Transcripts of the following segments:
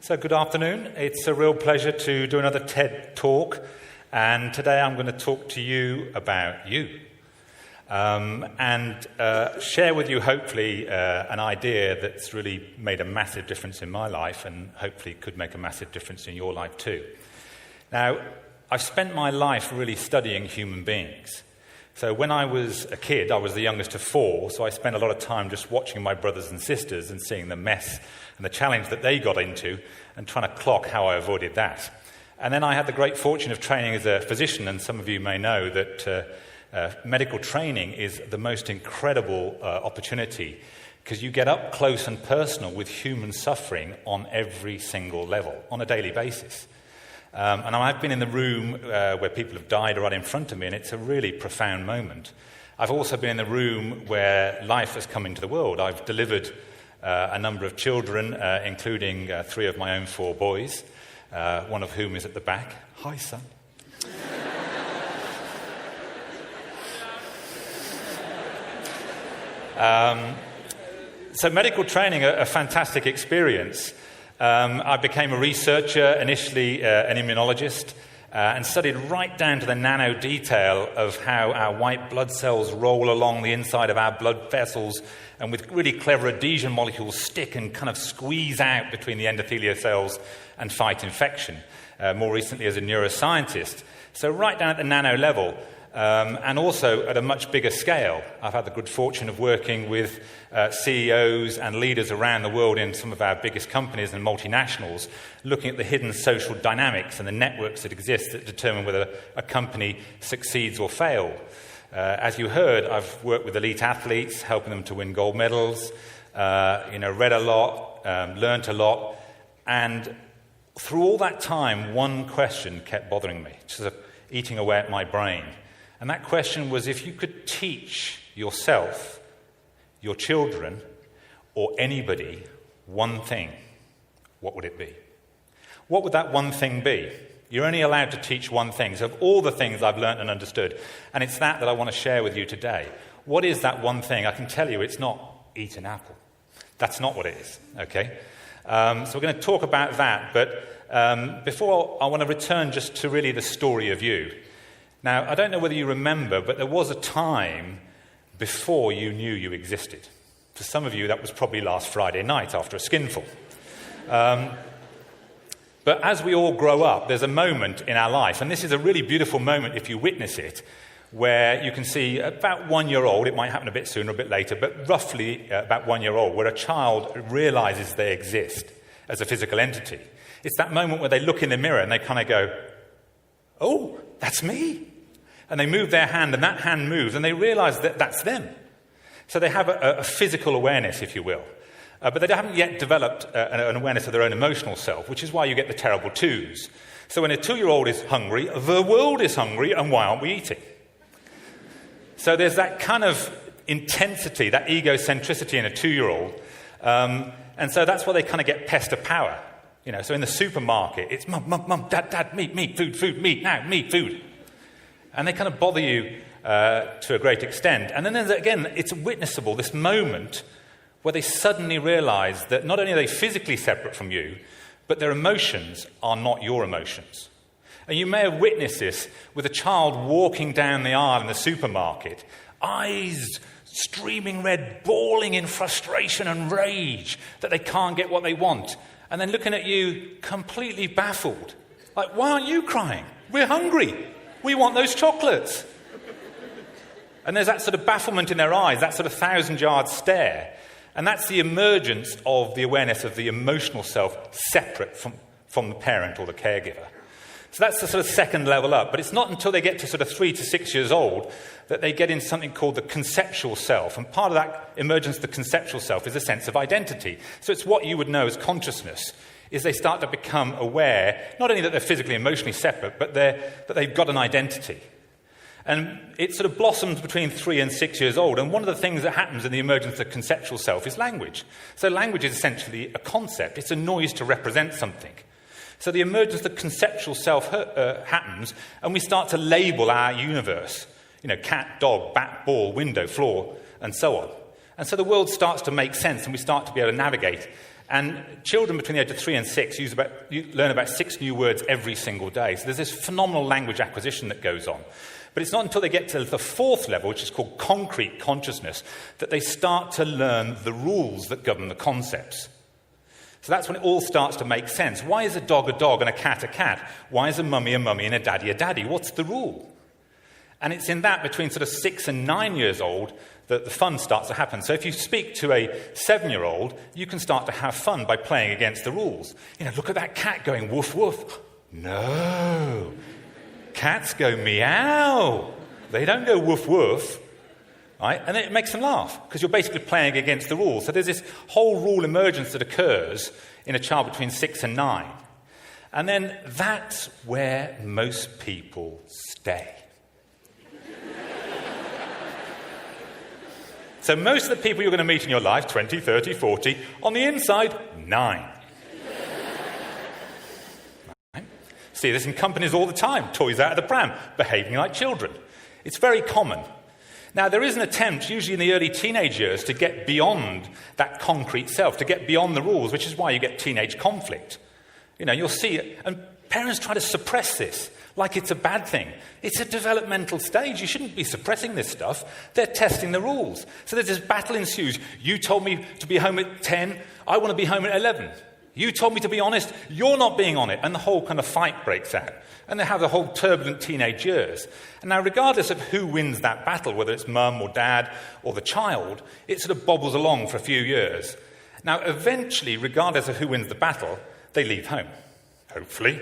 So good afternoon. It's a real pleasure to do another TED Talk, and today I'm going to talk to you about you and share with you hopefully an idea that's really made a massive difference in my life and hopefully could make a massive difference in your life too. Now, I've spent my life really studying human beings. So when I was a kid, I was the youngest of four, so I spent a lot of time just watching my brothers and sisters and seeing the mess and the challenge that they got into and trying to clock how I avoided that. And then I had the great fortune of training as a physician, and some of you may know that medical training is the most incredible opportunity because you get up close and personal with human suffering on every single level, on a daily basis. And I've been in the room where people have died right in front of me, and it's a really profound moment. I've also been in the room where life has come into the world. I've delivered a number of children, including 3 of my own 4 boys, one of whom is at the back. Hi, son. So medical training, a fantastic experience. I became a researcher, initially an immunologist, and studied right down to the nano detail of how our white blood cells roll along the inside of our blood vessels and with really clever adhesion molecules stick and kind of squeeze out between the endothelial cells and fight infection, more recently as a neuroscientist. So right down at the nano level, and also at a much bigger scale. I've had the good fortune of working with CEOs and leaders around the world in some of our biggest companies and multinationals, looking at the hidden social dynamics and the networks that exist that determine whether a company succeeds or fails. As you heard, I've worked with elite athletes, helping them to win gold medals, read a lot, learnt a lot, and through all that time, one question kept bothering me, sort of eating away at my brain. And that question was, if you could teach yourself, your children, or anybody one thing, what would it be? What would that one thing be? You're only allowed to teach one thing. So of all the things I've learnt and understood, and it's that I want to share with you today. What is that one thing? I can tell you it's not eat an apple. That's not what it is, okay? So we're going to talk about that, but before I want to return just to really the story of you. Now, I don't know whether you remember, but there was a time before you knew you existed. For some of you, that was probably last Friday night after a skinful. But as we all grow up, there's a moment in our life, and this is a really beautiful moment if you witness it, where you can see about 1 year old, it might happen a bit sooner, a bit later, but roughly about 1 year old, where a child realizes they exist as a physical entity. It's that moment where they look in the mirror and they kind of go, oh, that's me. And they move their hand, and that hand moves, and they realize that that's them. So they have a physical awareness, if you will. But they haven't yet developed an awareness of their own emotional self, which is why you get the terrible twos. So when a 2-year-old is hungry, the world is hungry, and why aren't we eating? So there's that kind of intensity, that egocentricity in a 2-year-old. And so that's why they kind of get pest of power. So in the supermarket, it's mum, mum, mum, dad, dad, meat, food, food, meat, now, meat, food. And they kind of bother you to a great extent. And then, again, it's witnessable, this moment where they suddenly realize that not only are they physically separate from you, but their emotions are not your emotions. And you may have witnessed this with a child walking down the aisle in the supermarket, eyes streaming red, bawling in frustration and rage that they can't get what they want, and then looking at you completely baffled. Like, why aren't you crying? We're hungry. We want those chocolates. And there's that sort of bafflement in their eyes, that sort of 1,000-yard stare. And that's the emergence of the awareness of the emotional self separate from the parent or the caregiver. So that's the sort of second level up. But it's not until they get to sort of 3 to 6 years old that they get in something called the conceptual self. And part of that emergence of the conceptual self is a sense of identity. So it's what you would know as consciousness. Is they start to become aware, not only that they're physically, emotionally separate, but that they've got an identity. And it sort of blossoms between 3 and 6 years old. And one of the things that happens in the emergence of the conceptual self is language. So language is essentially a concept. It's a noise to represent something. So the emergence of the conceptual self happens, and we start to label our universe. Cat, dog, bat, ball, window, floor, and so on. And so the world starts to make sense, and we start to be able to navigate. And children between the age of 3 and 6 learn about 6 new words every single day. So there's this phenomenal language acquisition that goes on. But it's not until they get to the 4th level, which is called concrete consciousness, that they start to learn the rules that govern the concepts. So that's when it all starts to make sense. Why is a dog and a cat? Why is a mummy and a daddy a daddy? What's the rule? And it's in that between sort of 6 and 9 years old that the fun starts to happen. So if you speak to a 7-year-old, you can start to have fun by playing against the rules. Look at that cat going woof woof. No. Cats go meow. They don't go woof woof. Right? And it makes them laugh because you're basically playing against the rules. So there's this whole rule emergence that occurs in a child between 6 and 9. And then that's where most people stay. So most of the people you're going to meet in your life, 20, 30, 40, on the inside, 9. Right? See this in companies all the time, toys out of the pram, behaving like children. It's very common. Now, there is an attempt, usually in the early teenage years, to get beyond that concrete self, to get beyond the rules, which is why you get teenage conflict. You'll see it, and parents try to suppress this like it's a bad thing. It's a developmental stage. You shouldn't be suppressing this stuff. They're testing the rules. So there's this battle ensues. You told me to be home at 10. I want to be home at 11. You told me to be honest. You're not being on it. And the whole kind of fight breaks out. And they have the whole turbulent teenage years. And now, regardless of who wins that battle, whether it's mum or dad or the child, it sort of bobbles along for a few years. Now, eventually, regardless of who wins the battle, they leave home. Hopefully.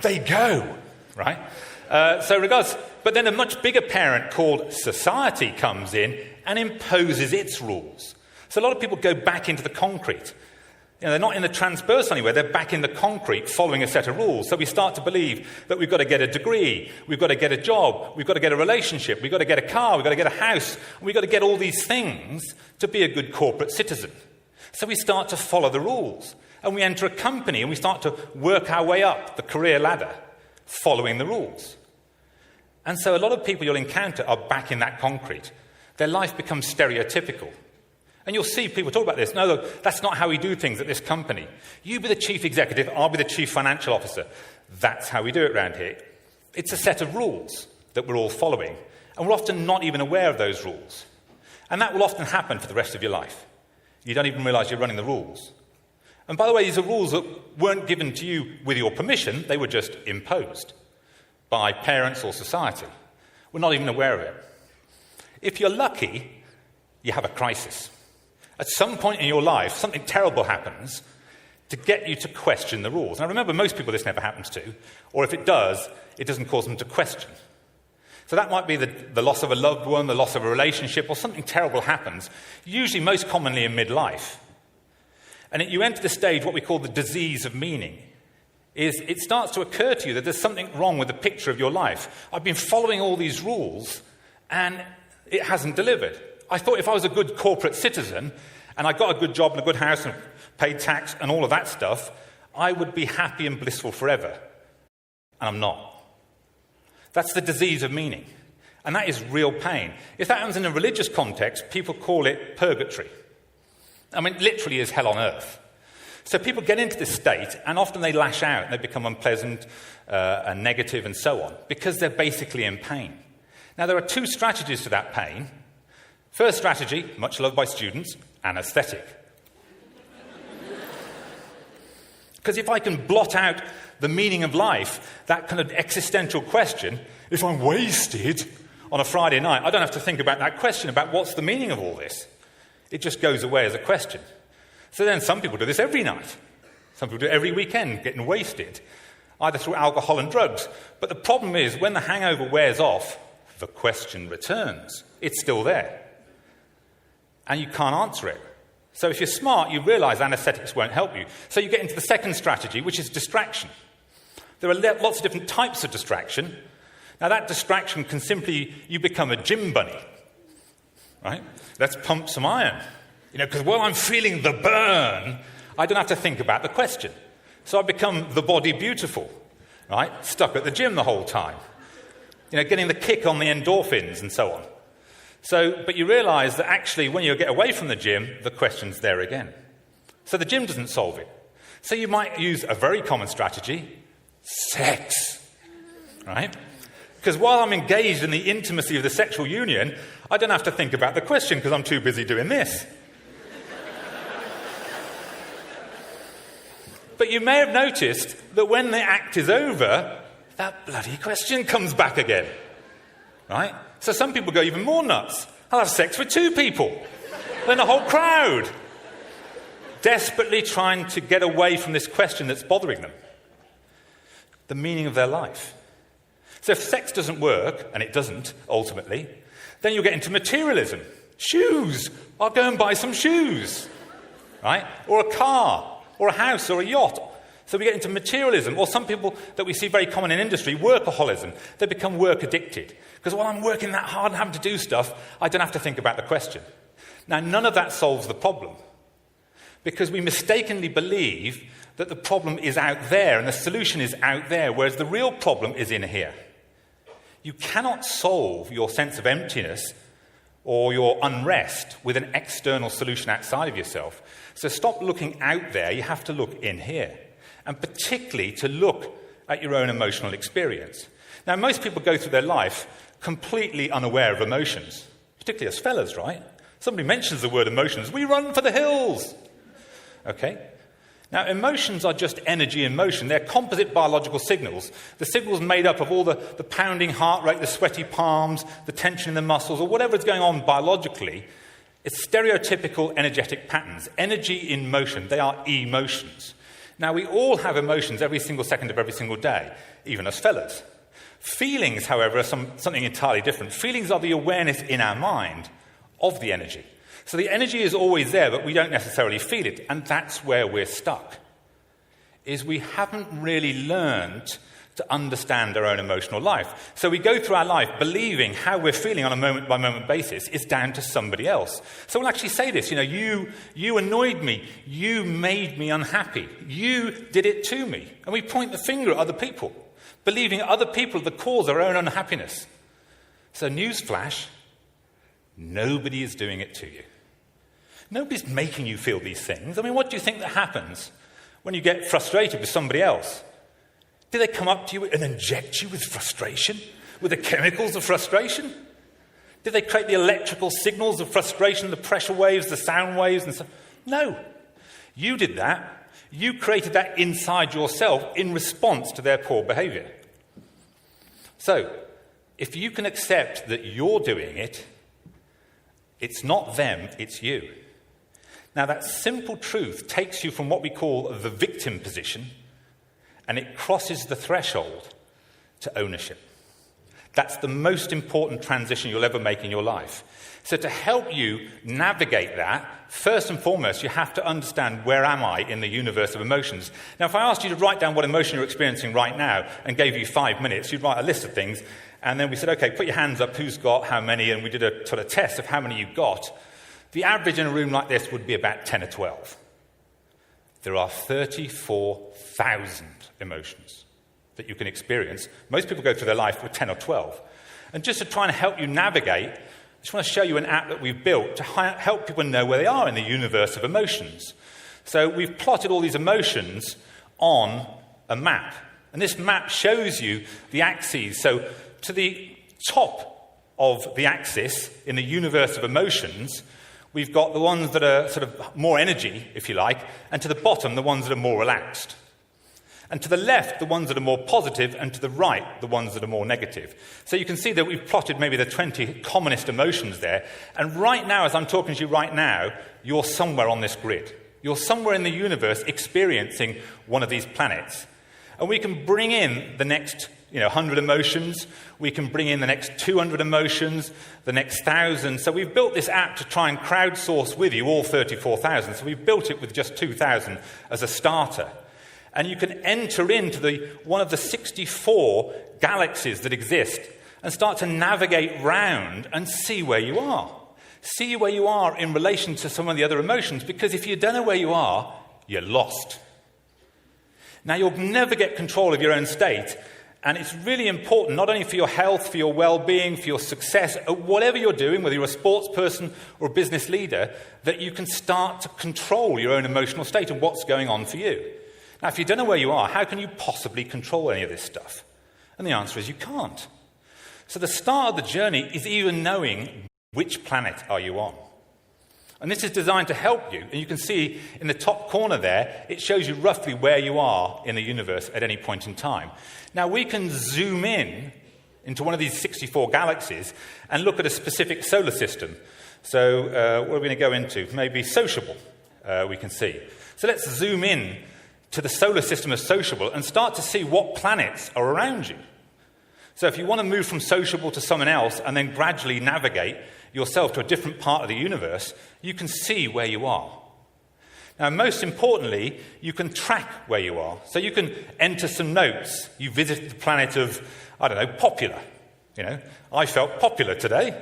They go, right? But then a much bigger parent called society comes in and imposes its rules. So a lot of people go back into the concrete. They're not in the transversal anywhere, they're back in the concrete following a set of rules. So we start to believe that we've got to get a degree, we've got to get a job, we've got to get a relationship, we've got to get a car, we've got to get a house, we've got to get all these things to be a good corporate citizen. So we start to follow the rules. And we enter a company and we start to work our way up the career ladder, following the rules. And so a lot of people you'll encounter are back in that concrete. Their life becomes stereotypical. And you'll see people talk about this. No, look, that's not how we do things at this company. You be the chief executive, I'll be the chief financial officer. That's how we do it around here. It's a set of rules that we're all following. And we're often not even aware of those rules. And that will often happen for the rest of your life. You don't even realize you're running the rules. And by the way, these are rules that weren't given to you with your permission. They were just imposed by parents or society. We're not even aware of it. If you're lucky, you have a crisis. At some point in your life, something terrible happens to get you to question the rules. Now, remember, most people this never happens to, or if it does, it doesn't cause them to question. So that might be the loss of a loved one, the loss of a relationship, or something terrible happens, usually most commonly in midlife. And you enter the stage, what we call the disease of meaning, is it starts to occur to you that there's something wrong with the picture of your life. I've been following all these rules, and it hasn't delivered. I thought if I was a good corporate citizen, and I got a good job and a good house and paid tax and all of that stuff, I would be happy and blissful forever. And I'm not. That's the disease of meaning. And that is real pain. If that happens in a religious context, people call it purgatory. I mean, it literally is hell on earth. So people get into this state, and often they lash out, and they become unpleasant and negative and so on, because they're basically in pain. Now, there are 2 strategies to that pain. First strategy, much loved by students, anesthetic. Because if I can blot out the meaning of life, that kind of existential question, if I'm wasted on a Friday night, I don't have to think about that question about what's the meaning of all this. It just goes away as a question. So then some people do this every night. Some people do it every weekend, getting wasted, either through alcohol and drugs. But the problem is, when the hangover wears off, the question returns. It's still there. And you can't answer it. So if you're smart, you realize anesthetics won't help you. So you get into the second strategy, which is distraction. There are lots of different types of distraction. Now, that distraction can simply, you become a gym bunny. Right? Let's pump some iron. Because while I'm feeling the burn, I don't have to think about the question. So I become the body beautiful, right? Stuck at the gym the whole time. getting the kick on the endorphins and so on. But you realize that actually when you get away from the gym, the question's there again. So the gym doesn't solve it. So you might use a very common strategy, sex, right? Because while I'm engaged in the intimacy of the sexual union, I don't have to think about the question because I'm too busy doing this. But you may have noticed that when the act is over, that bloody question comes back again, right? So some people go even more nuts. I'll have sex with 2 people, then a whole crowd, desperately trying to get away from this question that's bothering them, the meaning of their life. So if sex doesn't work, and it doesn't, ultimately, then you'll get into materialism. Shoes. I'll go and buy some shoes, right? Or a car, or a house, or a yacht. So we get into materialism, or some people that we see very common in industry, workaholism. They become work addicted. Because while I'm working that hard and having to do stuff, I don't have to think about the question. Now, none of that solves the problem. Because we mistakenly believe that the problem is out there and the solution is out there, whereas the real problem is in here. You cannot solve your sense of emptiness or your unrest with an external solution outside of yourself. So stop looking out there. You have to look in here. And particularly to look at your own emotional experience. Now, most people go through their life completely unaware of emotions, particularly as fellas, right? Somebody mentions the word emotions, we run for the hills. Okay? Now, emotions are just energy in motion. They're composite biological signals. The signals made up of all the pounding heart rate, the sweaty palms, the tension in the muscles, or whatever is going on biologically. It's stereotypical energetic patterns. Energy in motion. They are emotions. Now, we all have emotions every single second of every single day, even as fellas. Feelings, however, are something entirely different. Feelings are the awareness in our mind of the energy. So the energy is always there, but we don't necessarily feel it. And that's where we're stuck, is we haven't really learned to understand our own emotional life. So we go through our life believing how we're feeling on a moment-by-moment basis is down to somebody else. So we'll actually say this, you annoyed me, you made me unhappy, you did it to me. And we point the finger at other people, believing other people are the cause of our own unhappiness. So newsflash, nobody is doing it to you. Nobody's making you feel these things. I mean, what do you think that happens when you get frustrated with somebody else? Do they come up to you and inject you with frustration, with the chemicals of frustration? Do they create the electrical signals of frustration, the pressure waves, the sound waves, and so? No. You did that. You created that inside yourself in response to their poor behavior. So, if you can accept that you're doing it, it's not them, it's you. Now, that simple truth takes you from what we call the victim position, and it crosses the threshold to ownership. That's the most important transition you'll ever make in your life. So to help you navigate that, first and foremost, you have to understand, where am I in the universe of emotions? Now, if I asked you to write down what emotion you're experiencing right now and gave you 5 minutes, you'd write a list of things, and then we said, okay, put your hands up, who's got how many, and we did a sort of test of how many you got. The average in a room like this would be about 10 or 12. There are 34,000 emotions that you can experience. Most people go through their life with 10 or 12. And just to try and help you navigate, I just want to show you an app that we've built to help people know where they are in the universe of emotions. So we've plotted all these emotions on a map. And this map shows you the axes. So to the top of the axis in the universe of emotions, we've got the ones that are sort of more energy, if you like, and to the bottom, the ones that are more relaxed. And to the left, the ones that are more positive, and to the right, the ones that are more negative. So you can see that we've plotted maybe the 20 commonest emotions there. And right now, as I'm talking to you right now, you're somewhere on this grid. You're somewhere in the universe experiencing one of these planets. And we can bring in the next 100 emotions. We can bring in the next 200 emotions, the next 1,000. So we've built this app to try and crowdsource with you all 34,000. So we've built it with just 2,000 as a starter. And you can enter into one of the 64 galaxies that exist and start to navigate round and see where you are. See where you are in relation to some of the other emotions, because if you don't know where you are, you're lost. Now, you'll never get control of your own state And it's really important, not only for your health, for your well-being, for your success, whatever you're doing, whether you're a sports person or a business leader, that you can start to control your own emotional state and what's going on for you. Now, if you don't know where you are, how can you possibly control any of this stuff? And the answer is you can't. So the start of the journey is even knowing which planet are you on. And this is designed to help you. And you can see in the top corner there, it shows you roughly where you are in the universe at any point in time. Now, we can zoom in into one of these 64 galaxies and look at a specific solar system. So what are we going to go into? Maybe sociable, we can see. So let's zoom in to the solar system of sociable and start to see what planets are around you. So if you want to move from sociable to someone else and then gradually navigate yourself to a different part of the universe, you can see where you are. Now, most importantly, you can track where you are. So you can enter some notes. You visited the planet of, popular. I felt popular today.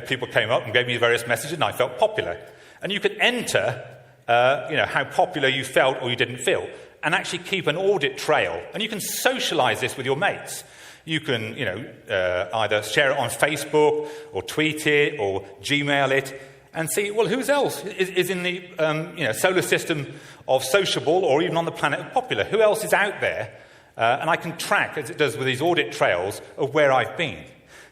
People came up and gave me various messages, and I felt popular. And you could enter, how popular you felt or you didn't feel, and actually keep an audit trail. And you can socialize this with your mates. You can, either share it on Facebook or tweet it or Gmail it and see, well, who else is in the solar system of sociable or even on the planet of popular? Who else is out there? And I can track, as it does with these audit trails, of where I've been.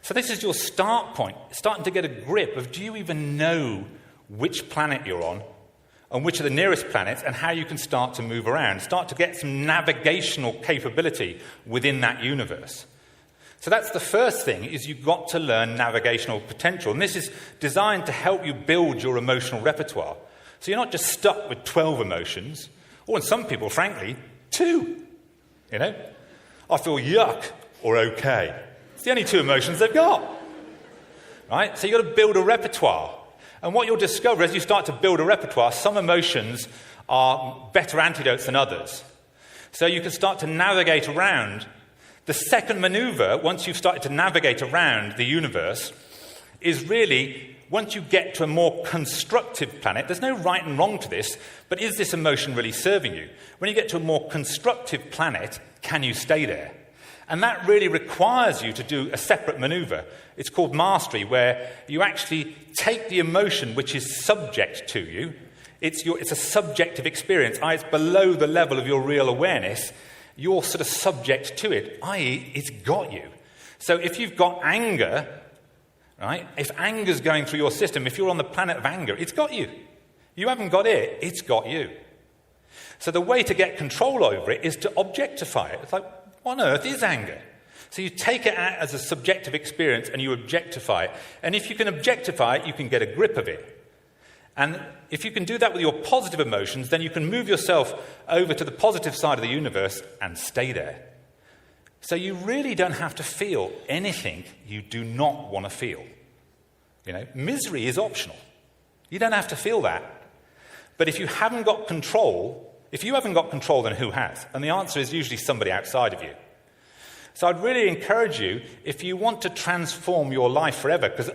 So this is your start point, starting to get a grip of, do you even know which planet you're on and which are the nearest planets and how you can start to move around, start to get some navigational capability within that universe. So that's the first thing, is you've got to learn navigational potential. And this is designed to help you build your emotional repertoire. So you're not just stuck with 12 emotions, or in some people, frankly, 2. I feel yuck or okay. It's the only 2 emotions they've got. Right? So you've got to build a repertoire. And what you'll discover as you start to build a repertoire, some emotions are better antidotes than others. So you can start to navigate around. The second maneuver, once you've started to navigate around the universe, is really, once you get to a more constructive planet, there's no right and wrong to this, but is this emotion really serving you? When you get to a more constructive planet, can you stay there? And that really requires you to do a separate maneuver. It's called mastery, where you actually take the emotion which is subject to you. It's a subjective experience, it's below the level of your real awareness. You're sort of subject to it, i.e., it's got you. So if you've got anger, right, if anger's going through your system, if you're on the planet of anger, it's got you. You haven't got it, it's got you. So the way to get control over it is to objectify it. It's like, what on earth is anger? So you take it out as a subjective experience and you objectify it. And if you can objectify it, you can get a grip of it. And if you can do that with your positive emotions, then you can move yourself over to the positive side of the universe and stay there. So you really don't have to feel anything you do not want to feel. Misery is optional. You don't have to feel that. But if you haven't got control, then who has? And the answer is usually somebody outside of you. So I'd really encourage you, if you want to transform your life forever, because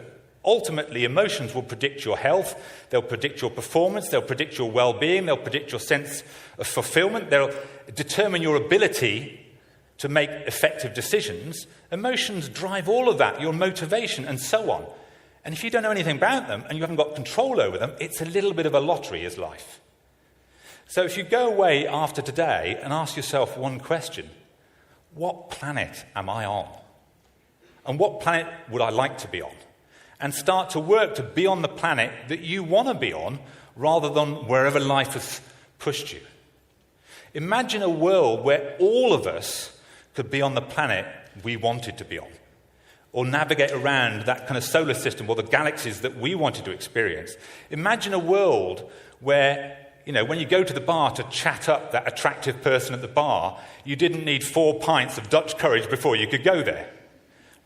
ultimately, emotions will predict your health, they'll predict your performance, they'll predict your well-being, they'll predict your sense of fulfillment, they'll determine your ability to make effective decisions. Emotions drive all of that, your motivation, and so on. And if you don't know anything about them and you haven't got control over them, it's a little bit of a lottery, is life. So if you go away after today and ask yourself one question, what planet am I on? And what planet would I like to be on? And start to work to be on the planet that you want to be on rather than wherever life has pushed you. Imagine a world where all of us could be on the planet we wanted to be on, or navigate around that kind of solar system or the galaxies that we wanted to experience. Imagine a world where, when you go to the bar to chat up that attractive person at the bar, you didn't need 4 pints of Dutch courage before you could go there.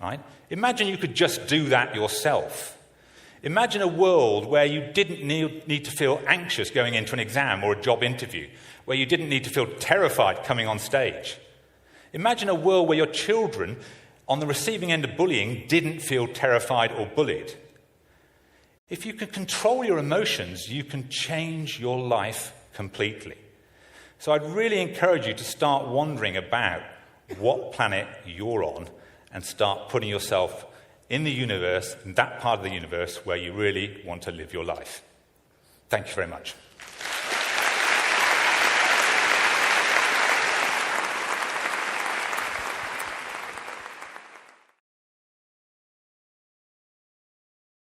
Right? Imagine you could just do that yourself. Imagine a world where you didn't need to feel anxious going into an exam or a job interview, where you didn't need to feel terrified coming on stage. Imagine a world where your children, on the receiving end of bullying, didn't feel terrified or bullied. If you can control your emotions, you can change your life completely. So I'd really encourage you to start wondering about what planet you're on and start putting yourself in the universe, in that part of the universe where you really want to live your life. Thank you very much.